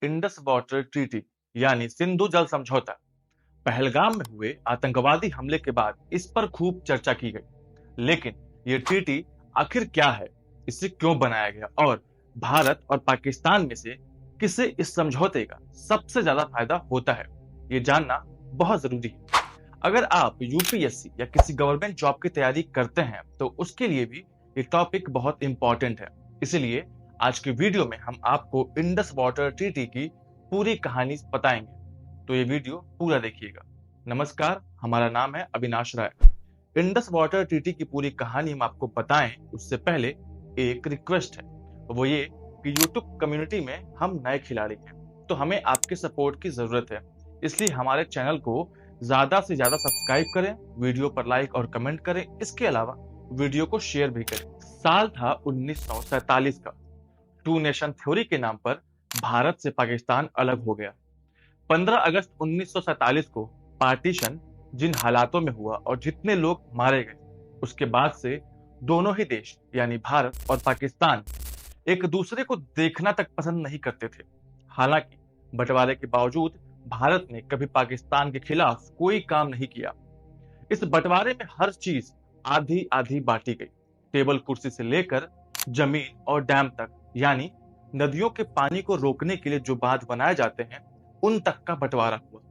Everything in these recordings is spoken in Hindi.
इंडस वाटर ट्रीटी यानी सिंधु जल समझौता। पहलगाम में हुए आतंकवादी हमले के बाद इस पर खूब चर्चा की गई। लेकिन ये ट्रीटी आखिर क्या है, इसे क्यों बनाया गया और भारत और पाकिस्तान में से किसे इस समझौते का सबसे ज्यादा फायदा होता है, ये जानना बहुत जरूरी है। अगर आप यूपीएससी या किसी गवर्नमेंट जॉब की तैयारी करते हैं तो उसके लिए भी ये टॉपिक बहुत इंपॉर्टेंट है। इसलिए आज की वीडियो में हम आपको इंडस वाटर ट्रीटी की पूरी कहानी बताएंगे, तो ये वीडियो पूरा देखिएगा। नमस्कार, हमारा नाम है Avinash Rai. Indus water treaty की पूरी कहानी हम आपको बताएं उससे पहले एक रिक्वेस्ट है, वो ये कि यूट्यूब कम्युनिटी में हम नए खिलाड़ी हैं, तो हमें आपके सपोर्ट की जरूरत है। इसलिए हमारे चैनल को ज्यादा से ज्यादा सब्सक्राइब करें, वीडियो पर लाइक और कमेंट करें, इसके अलावा वीडियो को शेयर भी करें। साल था 1947 का। टू नेशन थ्योरी के नाम पर भारत से पाकिस्तान अलग हो गया। 15 अगस्त 1947 को पार्टीशन जिन हालातों में हुआ और जितने लोग मारे गए, उसके बाद से दोनों ही देश यानी भारत और पाकिस्तान एक दूसरे को देखना तक पसंद नहीं करते थे। हालांकि बंटवारे के बावजूद भारत ने कभी पाकिस्तान के खिलाफ कोई काम नहीं किया। इस बंटवारे में हर चीज आधी आधी बांटी गई। टेबल कुर्सी से लेकर जमीन और डैम तक, यानी नदियों के पानी को रोकने के लिए जो बांध बनाए जाते हैं, उन तक का बंटवारा हुआ।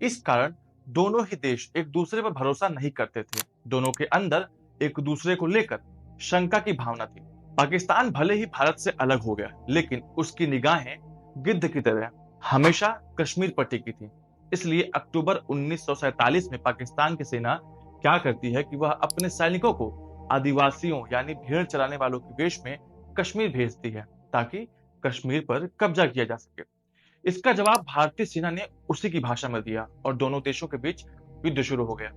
इस कारण दोनों ही देश एक दूसरे पर भरोसा नहीं करते थे। दोनों के अंदर एक दूसरे को लेकर शंका की भावना थी। पाकिस्तान भले ही भारत से अलग हो गया, लेकिन उसकी निगाहें गिद्ध की तरह हमेशा कश्मीर पर टिकी थी। इसलिए अक्टूबर 1947 में पाकिस्तान की सेना क्या करती है कि वह अपने सैनिकों को आदिवासियों यानी भेड़ चराने वालों के वेश में कश्मीर भेजती है, ताकि कश्मीर पर कब्जा किया जा सके। इसका जवाब भारतीय सेना ने उसी की भाषा में दिया और दोनों देशों के बीच युद्ध शुरू हो गया।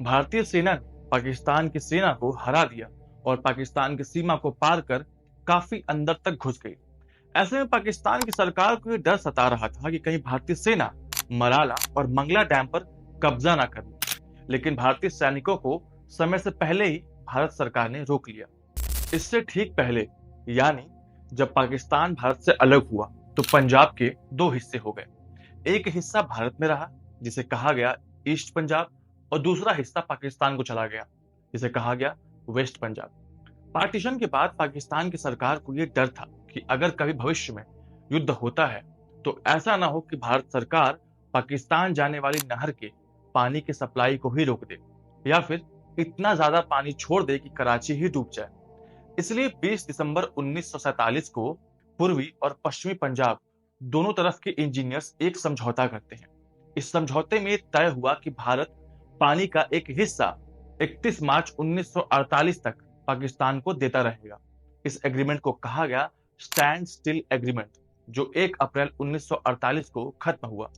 भारतीय सेना ने पाकिस्तान की सेना को हरा दिया और पाकिस्तान की सीमा को पार कर काफी अंदर तक घुस गई। ऐसे में पाकिस्तान की सरकार को यह डर सता रहा था कि कहीं भारतीय सेना मराला और मंगला डैम पर कब्जा ना कर ले। लेकिन भारतीय सैनिकों को समय से पहले ही भारत सरकार ने रोक लिया। इससे ठीक पहले, यानी जब पाकिस्तान भारत से अलग हुआ, तो पंजाब के दो हिस्से हो गए। एक हिस्सा भारत में रहा, जिसे कहा गया ईस्ट पंजाब, और दूसरा हिस्सा पाकिस्तान को चला गया, जिसे कहा गया वेस्ट पंजाब। पार्टीशन के बाद पाकिस्तान की सरकार को यह डर था कि अगर कभी भविष्य में युद्ध होता है तो ऐसा ना हो कि भारत सरकार पाकिस्तान जाने वाली नहर के पानी की सप्लाई को ही रोक दे, या फिर इतना ज्यादा पानी छोड़ दे कि कराची ही डूब जाए। इसलिए 20 दिसंबर 1947 को पूर्वी और पश्चिमी पंजाब दोनों तरफ के इंजीनियर्स एक समझौता करते हैं। इस समझौते में तय हुआ कि भारत पानी का एक हिस्सा 31 मार्च 1948 तक पाकिस्तान को देता रहेगा। इस एग्रीमेंट को कहा गया स्टैंड स्टिल एग्रीमेंट, जो 1 अप्रैल 1948 को खत्म हुआ।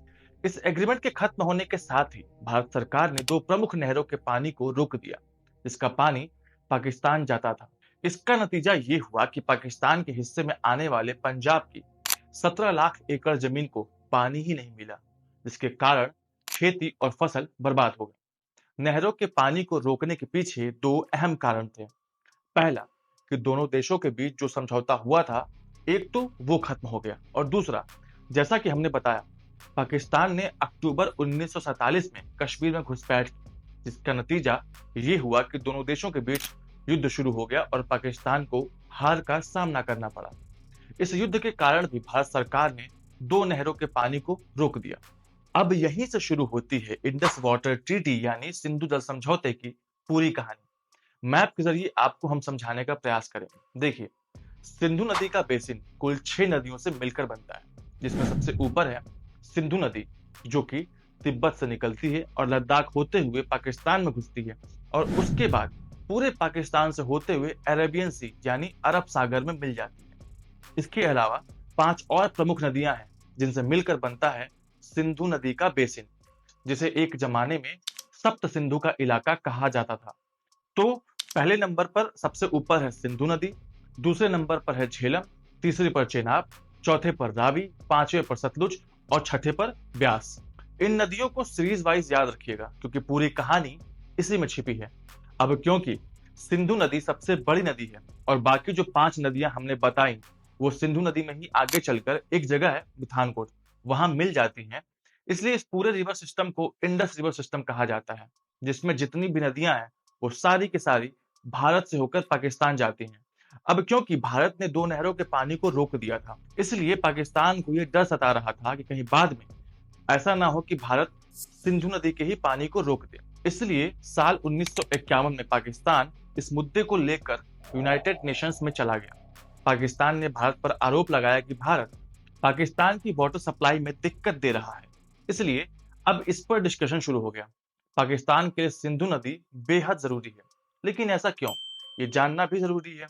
इस एग्रीमेंट के खत्म होने के साथ ही भारत सरकार ने दो प्रमुख नहरों के पानी को रोक दिया, जिसका पानी पाकिस्तान जाता था। इसका नतीजा ये हुआ कि पाकिस्तान के हिस्से में आने वाले पंजाब की 17 लाख एकड़ जमीन को पानी ही नहीं मिला, जिसके कारण खेती और फसल बर्बाद हो गई। नहरों के पानी को रोकने के पीछे दो अहम कारण थे। पहला, कि दोनों देशों के बीच जो समझौता हुआ था, एक तो वो खत्म हो गया, और दूसरा, जैसा कि हमने बताया, पाकिस्तान ने अक्टूबर 1947 में कश्मीर में घुसपैठ की, जिसका नतीजा ये हुआ कि दोनों देशों के बीच युद्ध शुरू हो गया और पाकिस्तान को हार का सामना करना पड़ा। इस युद्ध के कारण भी भारत सरकार ने दो नहरों के पानी को रोक दिया। अब यहीं से शुरू होती है इंडस वाटर ट्रीटी यानी सिंधु जल समझौते की पूरी कहानी। मैप के जरिए आपको हम समझाने का प्रयास करेंगे। देखिए, सिंधु नदी का बेसिन कुल 6 नदियों से मिलकर बनता है, जिसमें सबसे ऊपर है सिंधु नदी, जो कि तिब्बत से निकलती है और लद्दाख होते हुए पाकिस्तान में घुसती है, और उसके बाद पूरे पाकिस्तान से होते हुए अरेबियन सी यानी अरब सागर में मिल जाती है। इसके अलावा 5 और प्रमुख नदियां हैं, जिनसे मिलकर बनता है सिंधु नदी का बेसिन, जिसे एक जमाने में सप्त सिंधु का इलाका कहा जाता था। तो पहले नंबर पर सबसे ऊपर है सिंधु नदी, दूसरे नंबर पर है झेलम, तीसरे पर चेनाब, चौथे पर रावी, पांचवें पर सतलुज और छठे पर ब्यास। इन नदियों को सीरीज वाइज याद रखिएगा, क्योंकि पूरी कहानी इसी में छिपी है। अब क्योंकि सिंधु नदी सबसे बड़ी नदी है और बाकी जो 5 नदियां हमने बताई वो सिंधु नदी में ही आगे चलकर एक जगह है मिथानकोट, वहां मिल जाती हैं। इसलिए इस पूरे रिवर सिस्टम को इंडस रिवर सिस्टम कहा जाता है, जिसमें जितनी भी नदियां हैं वो सारी की सारी भारत से होकर पाकिस्तान जाती हैं। अब क्योंकि भारत ने दो नहरों के पानी को रोक दिया था, इसलिए पाकिस्तान को यह डर सता रहा था कि कहीं बाद में ऐसा ना हो कि भारत सिंधु नदी के ही पानी को रोक दे। इसलिए साल 1951 में पाकिस्तान इस मुद्दे को लेकर यूनाइटेड नेशंस में चला गया। पाकिस्तान ने भारत पर आरोप लगाया कि भारत पाकिस्तान की वाटर सप्लाई में दिक्कत दे रहा है। इसलिए अब इस पर डिस्कशन शुरू हो गया। पाकिस्तान के लिए सिंधु नदी बेहद जरूरी है, लेकिन ऐसा क्यों, ये जानना भी जरूरी है।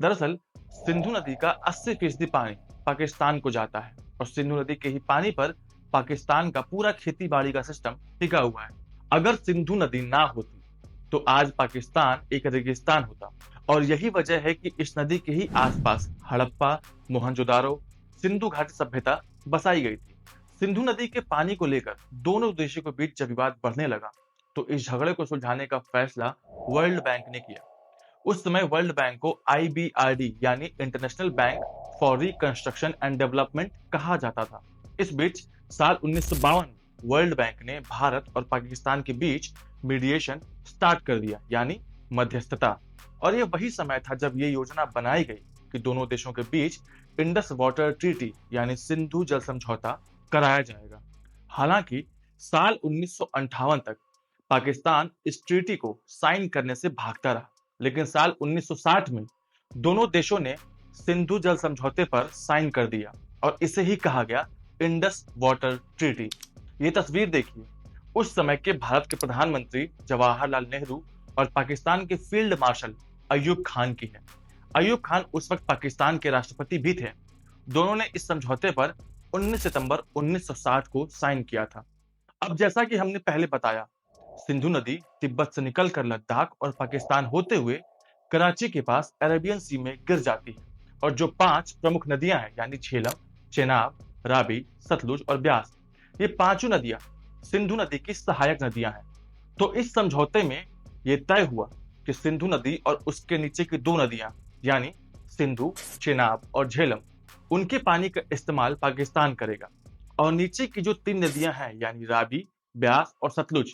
दरअसल सिंधु नदी का 80% पानी पाकिस्तान को जाता है और सिंधु नदी के ही पानी पर पाकिस्तान का पूरा खेती बाड़ी का सिस्टम टिका हुआ है। अगर सिंधु नदी ना होती तो आज पाकिस्तान एक रेगिस्तान होता, और यही वजह है कि इस नदी के ही आसपास हड़प्पा, मोहनजोदारो, सिंधु घाटी सभ्यता बसाई गई थी। सिंधु नदी के पानी को लेकर दोनों देशों के बीच जब विवाद बढ़ने लगा तो इस झगड़े को सुलझाने का फैसला वर्ल्ड बैंक ने किया। उस समय वर्ल्ड बैंक को IBRD यानी international bank for reconstruction and development कहा जाता था। इस बीच साल 1952 वर्ल्ड बैंक ने भारत और पाकिस्तान के बीच मीडिएशन स्टार्ट कर दिया, यानी मध्यस्थता। और यह वही समय था जब ये योजना बनाई गई कि दोनों देशों के बीच इंडस वाटर ट्रीटी यानी सिंधु जल समझौता कराया जाएगा। हालांकि साल 1958 तक पाकिस्तान इस ट्रीटी को साइन करने से भागता रहा, लेकिन साल 1960 में दोनों देशों ने सिंधु जल समझौते पर साइन कर दिया और इसे ही कहा गया इंडस वाटर ट्रीटी। ये तस्वीर देखिए, उस समय के भारत के प्रधानमंत्री जवाहरलाल नेहरू और पाकिस्तान के फील्ड मार्शल अयूब खान की है। अयूब खान उस वक्त पाकिस्तान के राष्ट्रपति भी थे। दोनों ने इस समझौते पर 19 सितंबर 1960 को साइन किया था। अब जैसा कि हमने पहले बताया, सिंधु नदी तिब्बत से निकलकर लद्दाख और पाकिस्तान होते हुए कराची के पास अरेबियन सी में गिर जाती है, और जो 5 प्रमुख नदियां हैं यानी झेलम, चेनाब, रावी, सतलुज और ब्यास, ये पांचों नदियां सिंधु नदी की सहायक नदियां हैं। तो इस समझौते में यह तय हुआ कि सिंधु नदी और उसके नीचे की 2 नदियां यानी सिंधु, चेनाब और झेलम, उनके पानी का इस्तेमाल पाकिस्तान करेगा, और नीचे की जो 3 नदियां हैं यानी रावी, ब्यास और सतलुज,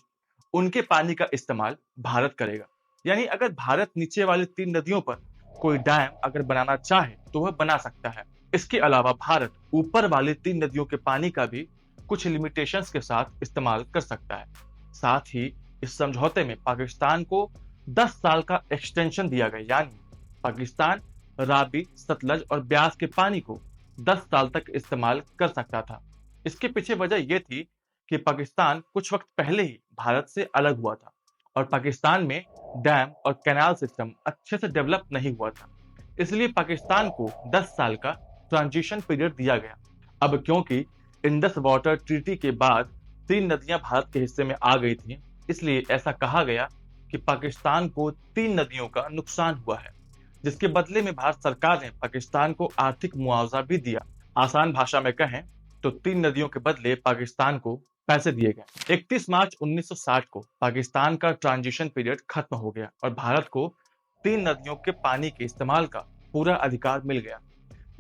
उनके पानी का इस्तेमाल भारत करेगा। यानी अगर भारत नीचे वाली 3 नदियों पर कोई डैम अगर बनाना चाहे तो वह बना सकता है। इसके अलावा भारत ऊपर वाली 3 नदियों के पानी का भी कुछ लिमिटेशंस के साथ इस्तेमाल कर सकता है। साथ ही इस समझौते में पाकिस्तान को 10 साल का एक्सटेंशन दिया गया, यानी पाकिस्तान रावी, सतलज और ब्यास के पानी को 10 साल तक इस्तेमाल कर सकता था। इसके पीछे वजह यह थी कि पाकिस्तान कुछ वक्त पहले ही भारत से अलग हुआ था और पाकिस्तान में डैम और कैनाल सिस्टम अच्छे से डेवलप नहीं हुआ था। इसलिए पाकिस्तान को 10 साल का ट्रांजिशन पीरियड दिया गया। अब क्योंकि इंडस वाटर ट्रीटी के बाद 3 नदियां भारत के हिस्से में आ गई थी, इसलिए ऐसा कहा गया कि पाकिस्तान को 3 नदियों का नुकसान हुआ है, जिसके बदले में भारत सरकार ने पाकिस्तान को आर्थिक मुआवजा भी दिया। आसान भाषा में कहें तो 3 नदियों के बदले पाकिस्तान को पैसे दिए गए। 31 मार्च 1960 को पाकिस्तान का ट्रांजिशन पीरियड खत्म हो गया और भारत को 3 नदियों के पानी के इस्तेमाल का पूरा अधिकार मिल गया।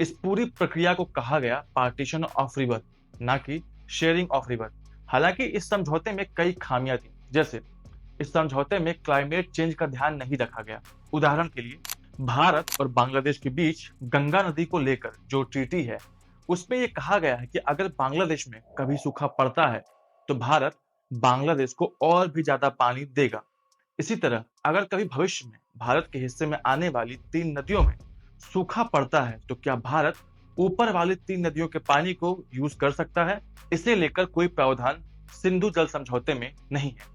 इस पूरी प्रक्रिया को कहा गया पार्टीशन ऑफ रिवर, ना कि शेयरिंग ऑफ रिवर। हालांकि इस समझौते में कई खामियां थी, जैसे इस समझौते में क्लाइमेट चेंज का ध्यान नहीं रखा गया। उदाहरण के लिए भारत और बांग्लादेश के बीच गंगा नदी को लेकर जो ट्रीटी है, उसमें यह कहा गया है कि अगर बांग्लादेश में कभी सूखा पड़ता है तो भारत बांग्लादेश को और भी ज्यादा पानी देगा। इसी तरह अगर कभी भविष्य में भारत के हिस्से में आने वाली 3 नदियों में सूखा पड़ता है तो क्या भारत ऊपर वाली 3 नदियों के पानी को यूज कर सकता है? इसे लेकर कोई प्रावधान सिंधु जल समझौते में नहीं है।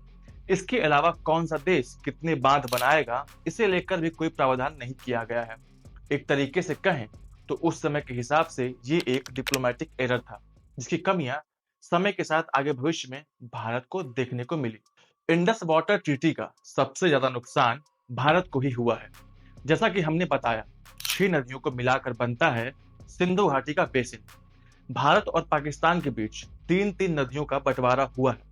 इसके अलावा कौन सा देश कितने बांध बनाएगा, इसे लेकर भी कोई प्रावधान नहीं किया गया है। एक तरीके से कहें तो उस समय के हिसाब से ये एक डिप्लोमेटिक एरर था, जिसकी कमियां समय के साथ आगे भविष्य में भारत को देखने को मिली। इंडस वाटर ट्रीटी का सबसे ज्यादा नुकसान भारत को ही हुआ है। जैसा कि हमने बताया, 6 नदियों को मिलाकर बनता है सिंधु घाटी का बेसिन। भारत और पाकिस्तान के बीच 3-3 नदियों का बंटवारा हुआ है।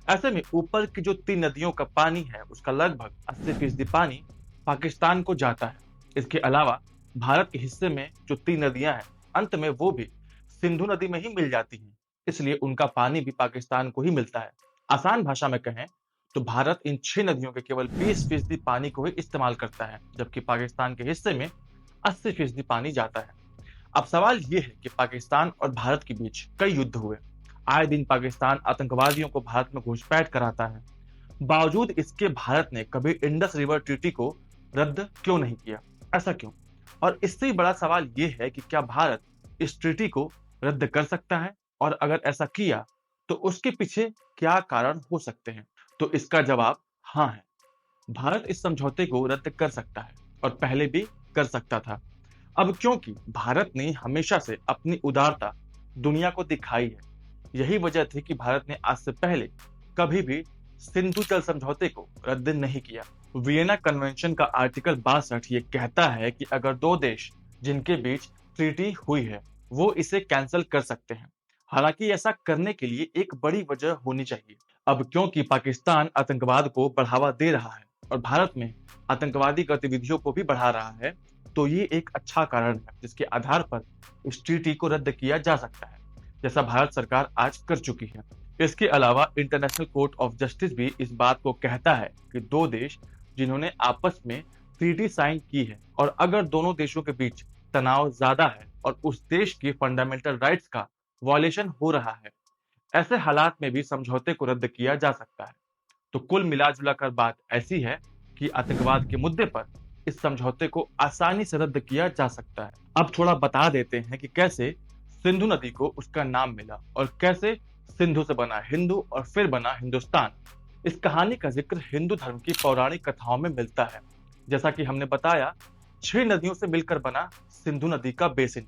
ऐसे में ऊपर की जो 3 नदियों का पानी है, उसका लगभग 80% पानी पाकिस्तान को जाता है। इसके अलावा भारत के हिस्से में जो 3 नदियां हैं, अंत में वो भी सिंधु नदी में ही मिल जाती हैं। इसलिए उनका पानी भी पाकिस्तान को ही मिलता है। आसान भाषा में कहें तो भारत इन 6 नदियों के केवल 20% पानी को ही इस्तेमाल करता है, जबकि पाकिस्तान के हिस्से में 80% पानी जाता है। अब सवाल ये है कि पाकिस्तान और भारत के बीच कई युद्ध हुए। आए दिन पाकिस्तान आतंकवादियों को भारत में घुसपैठ कराता है। बावजूद इसके भारत ने कभी इंडस रिवर ट्रीटी को रद्द क्यों नहीं किया? ऐसा क्यों? और इससे ही बड़ा सवाल ये है कि क्या भारत इस ट्रीटी को रद्द कर सकता है? और अगर ऐसा किया तो उसके पीछे क्या कारण हो सकते हैं? तो इसका जवाब हाँ है। भारत इस समझौते को रद्द कर सकता है और पहले भी कर सकता था। अब क्योंकि भारत ने हमेशा से अपनी उदारता दुनिया को दिखाई है, यही वजह थी कि भारत ने आज से पहले कभी भी सिंधु जल समझौते को रद्द नहीं किया। वियना कन्वेंशन का आर्टिकल 62 ये कहता है कि अगर दो देश जिनके बीच ट्रीटी हुई है वो इसे कैंसिल कर सकते हैं। हालांकि ऐसा करने के लिए एक बड़ी वजह होनी चाहिए। अब क्योंकि पाकिस्तान आतंकवाद को बढ़ावा दे रहा है और भारत में आतंकवादी गतिविधियों को भी बढ़ा रहा है, तो ये एक अच्छा कारण है जिसके आधार पर इस ट्रीटी को रद्द किया जा सकता है, जैसा भारत सरकार आज कर चुकी है। इसके अलावा इंटरनेशनल कोर्ट ऑफ जस्टिस भी इस बात को कहता है कि दो देश जिन्होंने आपस में ट्रीटी साइन की है और अगर दोनों देशों के बीच तनाव ज्यादा है और उस देश की फंडामेंटल राइट्स का वॉयलेशन हो रहा है, ऐसे हालात में भी समझौते को रद्द किया जा सकता है। तो कुल मिला-जुला कर बात ऐसी है कि आतंकवाद के मुद्दे पर इस समझौते को आसानी से रद्द किया जा सकता है। अब थोड़ा बता देते हैं कि कैसे सिंधु नदी को उसका नाम मिला और कैसे सिंधु से बना हिंदू और फिर बना हिंदुस्तान। इस कहानी का जिक्र हिंदू धर्म की पौराणिक कथाओं में मिलता है। जैसा कि हमने बताया, 6 नदियों से मिलकर बना सिंधु नदी का बेसिन।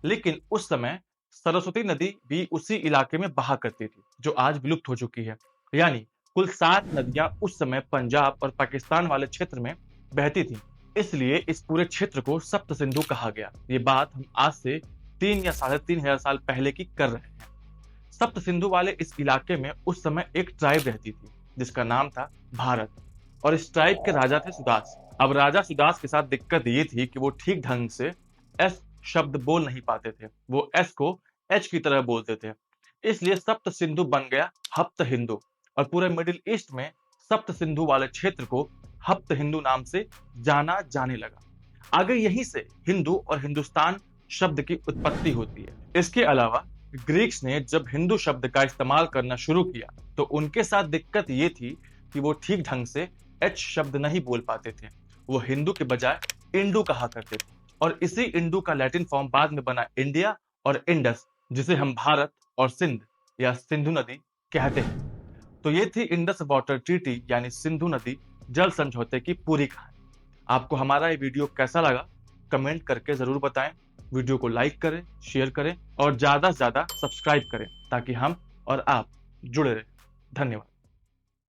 लेकिन उस समय सरस्वती नदी भी उसी इलाके में बहा करती थी, जो आज विलुप्त हो चुकी है। यानी कुल 7 नदियां उस समय पंजाब और पाकिस्तान वाले क्षेत्र में बहती थी। इसलिए इस पूरे क्षेत्र को सप्त सिंधु कहा गया। ये बात हम आज से 3 या 3,500 साल पहले की कर रहे हैं। सप्त सिंधु वाले इस इलाके में उस समय एक ट्राइब रहती थी जिसका नाम था भारत, और इस ट्राइब के राजा थे सुदास। अब राजा सुदास के साथ दिक्कत ये थी कि वो ठीक ढंग से एस शब्द बोल नहीं पाते थे, वो एस को एच की तरह बोलते थे। इसलिए सप्त सिंधु बन गया हप्त हिंदू, और पूरे मिडिल ईस्ट में सप्त सिंधु वाले क्षेत्र को हप्त हिंदू नाम से जाना जाने लगा। आगे यहीं से हिंदू और हिंदुस्तान शब्द की उत्पत्ति होती है। इसके अलावा ग्रीक्स ने जब हिंदू शब्द का इस्तेमाल करना शुरू किया तो उनके साथ दिक्कत ये थी कि वो ठीक ढंग से एच शब्द नहीं बोल पाते थे। वो हिंदू के बजाय इंडू कहा करते थे, और इसी इंडू का लैटिन फॉर्म बाद में बना इंडिया और इंडस, जिसे हम भारत और सिंध या सिंधु नदी कहते हैं। तो ये थी इंडस वाटर ट्रीटी यानी सिंधु नदी जल समझौते की पूरी कहानी। आपको हमारा ये वीडियो कैसा लगा कमेंट करके जरूर बताएं। वीडियो को लाइक करें, शेयर करें और ज्यादा से ज्यादा सब्सक्राइब करें ताकि हम और आप जुड़े रहें। धन्यवाद।